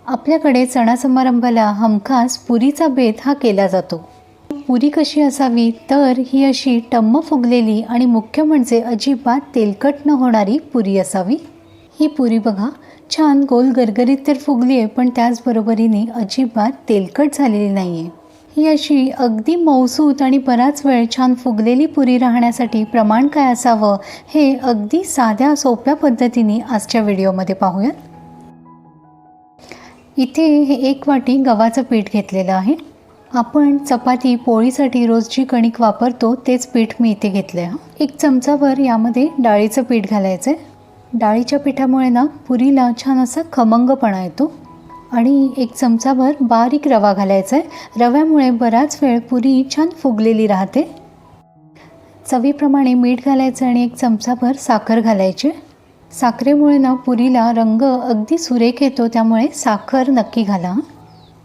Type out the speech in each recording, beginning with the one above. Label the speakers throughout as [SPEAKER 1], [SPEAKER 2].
[SPEAKER 1] आपल्याकडे सणासमारंभाला हमखास पुरीचा बेत हा केला जातो। पुरी कशी असावी तर ही अशी टम्म फुगलेली आणि मुख्य म्हणजे अजिबात तेलकट न होणारी पुरी असावी। ही पुरी बघा छान गोल गरगरीत तर फुगली आहे, पण त्याचबरोबरीने अजिबात तेलकट झालेली नाही आहे। ही अशी अगदी मऊसूत आणि बराच वेळ छान फुगलेली पुरी राहण्यासाठी प्रमाण काय असावं हे अगदी साध्या सोप्या पद्धतीने आजच्या व्हिडिओमध्ये पाहूयात। इथे हे 1 वाटी गव्हाचं पीठ घेतलेलं आहे। आपण चपाती पोळीसाठी रोज जी कणिक वापरतो तेच पीठ मी इथे घेतलं आहे। 1 चमचाभर यामध्ये डाळीचं पीठ घालायचं आहे। डाळीच्या पिठामुळे ना पुरीला छान असा खमंगपणा येतो। आणि 1 चमचाभर बारीक रवा घालायचा आहे। रव्यामुळे बराच वेळ पुरी छान फुगलेली राहते। चवीप्रमाणे मीठ घालायचं आणि 1 चमचाभर साखर घालायची। साखरेमुळे ना पुरीला रंग अगदी सुरेख येतो, त्यामुळे साखर नक्की घाला।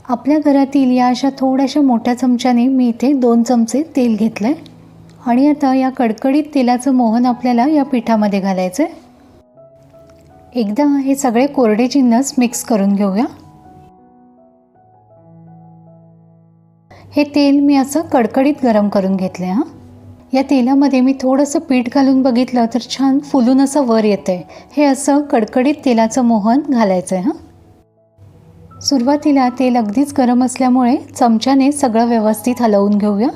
[SPEAKER 1] आपल्या घरातील या अशा थोड्याशा मोठ्या चमच्याने मी इथे 2 चमचे तेल घेतलं आहे। आणि आता या कडकडीत तेलाचं मोहन आपल्याला या पिठामध्ये घालायचं आहे। एकदा हे सगळे कोरडे जिन्नस मिक्स करून घेऊया। हे तेल मी असं कडकडीत गरम करून घेतलं आहे। या तेलामध्ये मी थोडंसं पीठ घालून बघितलं तर छान फुलून असं वर येतं आहे। हे असं कडकडीत तेलाचं मोहन घालायचं आहे। सुरुवातीला तेल अगदीच गरम असल्यामुळे चमच्याने सगळं व्यवस्थित हलवून घेऊया।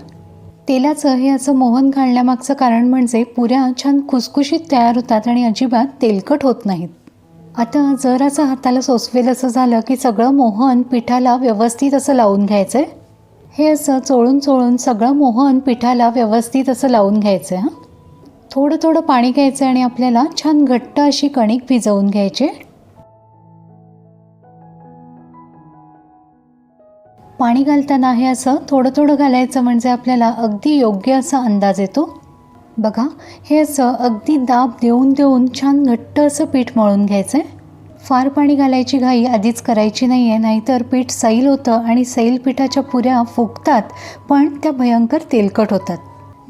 [SPEAKER 1] तेलाचं हे असं मोहन घालण्यामागचं कारण म्हणजे पुऱ्या छान खुसखुशीत तयार होतात आणि अजिबात तेलकट होत नाहीत। आता जर असं हाताला सोसवेल असं झालं की सगळं मोहन पिठाला व्यवस्थित असं लावून घ्यायचं आहे। हे असं चोळून चोळून सगळं मोहन पिठाला व्यवस्थित असं लावून घ्यायचं आहे। थोडं थोडं पाणी घ्यायचं आणि आपल्याला छान घट्ट अशी कणिक भिजवून घ्यायची। पाणी घालताना हे असं थोडं थोडं घालायचं म्हणजे आपल्याला अगदी योग्य असा अंदाज येतो। बघा हे असं अगदी दाब देऊन देऊन छान घट्ट असं पीठ मळून घ्यायचं आहे। फार पाणी घालायची घाई आधीच करायची नाही आहे, नाहीतर पीठ सैल होतं आणि सैल पिठाच्या पुऱ्या फुगतात पण त्या भयंकर तेलकट होतात।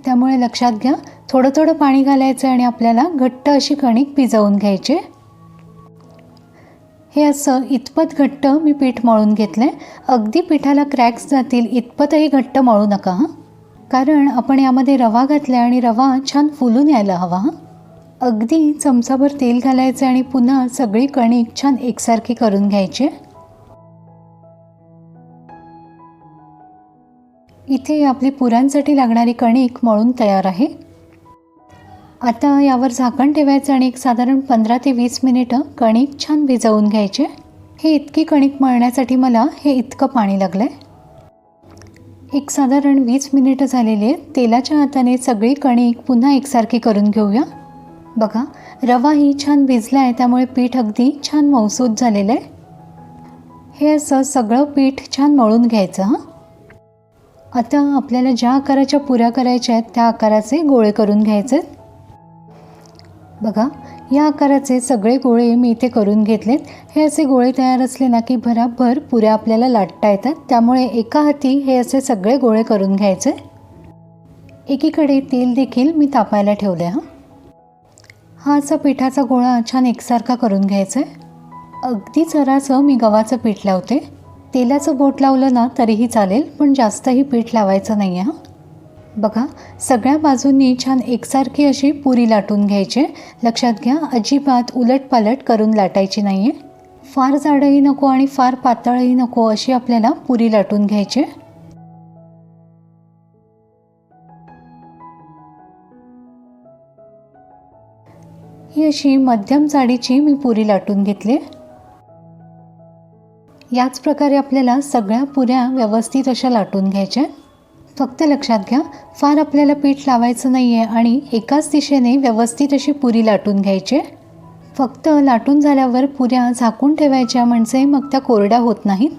[SPEAKER 1] त्यामुळे लक्षात घ्या, थोडं थोडं पाणी घालायचं आणि आपल्याला घट्ट अशी कणिक भिजवून घ्यायची। हे असं इतपत घट्ट मी पीठ मळून घेतलं आहे। अगदी पिठाला क्रॅक्स जातील इतपतही घट्ट मळू नका कारण आपण यामध्ये रवा घातला आणि रवा छान फुलून यायला हवा। अगदी चमचाभर तेल घालायचं आणि पुन्हा सगळी कणिक छान एकसारखी करून घ्यायची। इथे आपली पुऱ्यांसाठी लागणारी कणिक मळून तयार आहे। आता यावर झाकण ठेवायचं आणि एक साधारण 15 ते 20 मिनिटं कणिक छान भिजवून घ्यायचे। हे इतकी कणिक मळण्यासाठी मला हे इतकं पाणी लागलंय। एक साधारण 20 मिनिटं झालेली आहेत। तेलाच्या हाताने सगळी कणिक पुन्हा एकसारखी करून घेऊया। बघा रवाही छान भिजला आहे, त्यामुळे पीठ अगदी छान मऊसूत झालेलं आहे। हे असं सगळं पीठ छान मळून घ्यायचं। आता आपल्याला ज्या आकाराच्या पुऱ्या करायच्या आहेत त्या आकाराचे गोळे करून घ्यायचे। बघा या आकाराचे सगळे गोळे मी इथे करून घेतलेत। हे असे गोळे तयार असले ना की भराभर पुऱ्या आपल्याला लाटता येतात, त्यामुळे एका हाती हे असे सगळे गोळे करून घ्यायचे। एकीकडे तेल देखील मी तापायला ठेवले। हा असा पिठाचा गोळा छान एकसारखा करून घ्यायचा आहे। अगदी जरासं मी गव्हाचं पीठ लावते। तेलाचं बोट लावलं ना तरीही चालेल, पण जास्तही पीठ लावायचं नाही आहे। बघा सगळ्या बाजूंनी छान एकसारखी अशी पुरी लाटून घ्यायची। लक्षात घ्या, अजिबात उलटपालट करून लाटायची नाही आहे। फार जाडही नको आणि फार पातळही नको अशी आपल्याला पुरी लाटून घ्यायची। ही अशी मध्यम जाडीची मी पुरी लाटून घेतली। याच प्रकारे आपल्याला सगळ्या पुऱ्या व्यवस्थित अशा लाटून घ्यायच्या। फक्त लक्षात घ्या, फार आपल्याला पीठ लावायचं नाही आहे आणि एकाच दिशेने व्यवस्थित अशी पुरी लाटून घ्यायची। फक्त लाटून झाल्यावर पुऱ्या झाकून ठेवायच्या म्हणजे मग त्या कोरड्या होत नाहीत।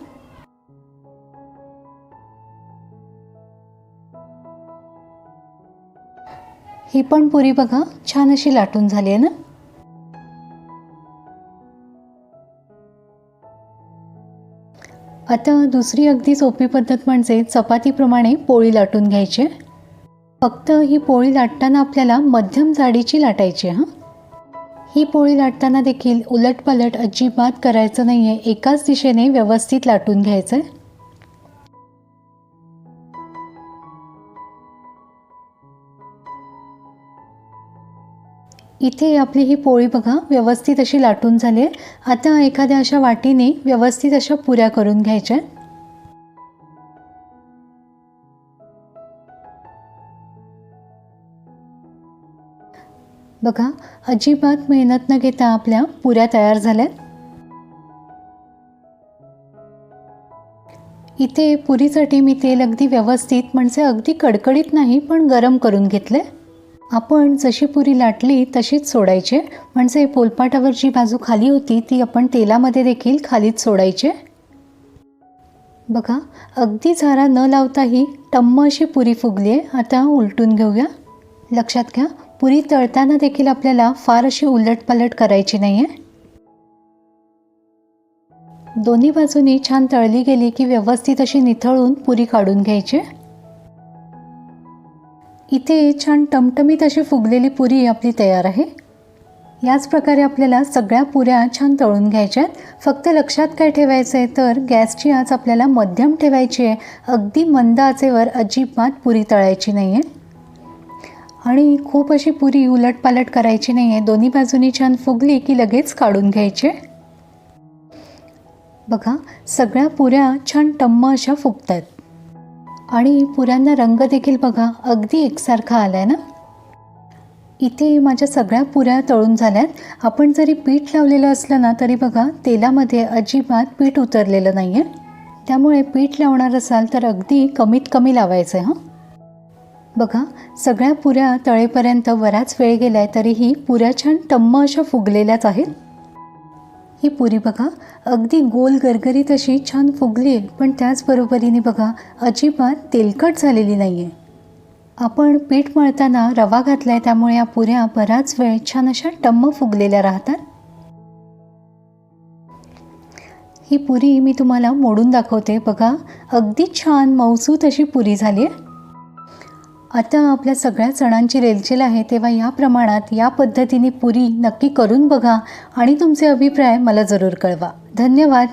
[SPEAKER 1] ही पण पुरी बघा छान अशी लाटून झाली आहे ना। आता दुसरी अगदी सोपी पद्धत म्हणजे चपातीप्रमाणे पोळी लाटून घ्यायची। फक्त ही पोळी लाटताना आपल्याला मध्यम जाडीची लाटायची। ही पोळी लाटताना देखील उलटपालट अजिबात करायचं नाही आहे, एकाच दिशेने व्यवस्थित लाटून घ्यायचं आहे. इथे आपली ही पोळी बघा व्यवस्थित अशी लाटून झाली आहे. आता एखाद्या अशा वाटीने व्यवस्थित अशा पुऱ्या करून घ्यायच्या. बघा अजिबात मेहनत न घेता आपल्या पुऱ्या तयार झाल्यात. इथे पुरीसाठी मी तेल अगदी व्यवस्थित म्हणजे अगदी कडकडीत नाही पण गरम करून घेतले. आपण जशी पुरी लाटली तशीच सोडायची, म्हणजे पोलपाटावर जी बाजू खाली होती ती आपण तेलामध्ये देखील खालीच सोडायची. बघा अगदी झारा न लावताही टम्म अशी पुरी फुगली आहे. आता उलटून घेऊया. लक्षात घ्या पुरी तळताना देखील आपल्याला फार अशी उलटपालट करायची नाही आहे. दोन्ही बाजूनी छान तळली गेली की व्यवस्थित अशी निथळून पुरी काढून घ्यायची. इथे छान टमटमीत अशी फुगलेली पुरी आपली तयार आहे. याच प्रकारे आपल्याला सगळ्या पुऱ्या छान तळून घ्यायच्या आहेत. फक्त लक्षात काय ठेवायचं आहे तर गॅसची आच आपल्याला मध्यम ठेवायची आहे. अगदी मंद आचेवर अजिबात पुरी तळायची नाही आहे आणि खूप अशी पुरी उलटपालट करायची नाही आहे. दोन्ही बाजूनी छान फुगली की लगेच काढून घ्यायचे. बघा सगळ्या पुऱ्या छान टम्म अशा फुगतात आणि पुऱ्यांना रंग देखील बघा अगदी एकसारखा आला आहे ना. इथे माझ्या सगळ्या पुऱ्या तळून झाल्यात. आपण जरी पीठ लावलेलं असलं ना तरी बघा तेलामध्ये अजिबात पीठ उतरलेलं नाही आहे. त्यामुळे पीठ लावणार असाल तर अगदी कमीत कमी लावायचं आहे. बघा सगळ्या पुऱ्या तळेपर्यंत बराच वेळ गेला आहे तरीही पुऱ्या छान टम्म अशा फुगलेल्याच आहेत. ही पुरी बघा अगदी गोल गरगरीत अशी छान फुगली आहे, पण त्याचबरोबरीने बघा अजिबात तेलकट झालेली नाही आहे. आपण पीठ मळताना रवा घातला आहे त्यामुळे या पुऱ्या बराच वेळ छान अशा टम्म फुगलेल्या राहतात. ही पुरी मी तुम्हाला मोडून दाखवते. बघा अगदी छान मऊसूत अशी पुरी झाली आहे. आता आपल्या सगळ्या सणांची रेलचेल आहे तेव्हा या प्रमाणात या पद्धतीने पुरी नक्की करून बघा आणि तुमचे अभिप्राय मला जरूर कळवा. धन्यवाद.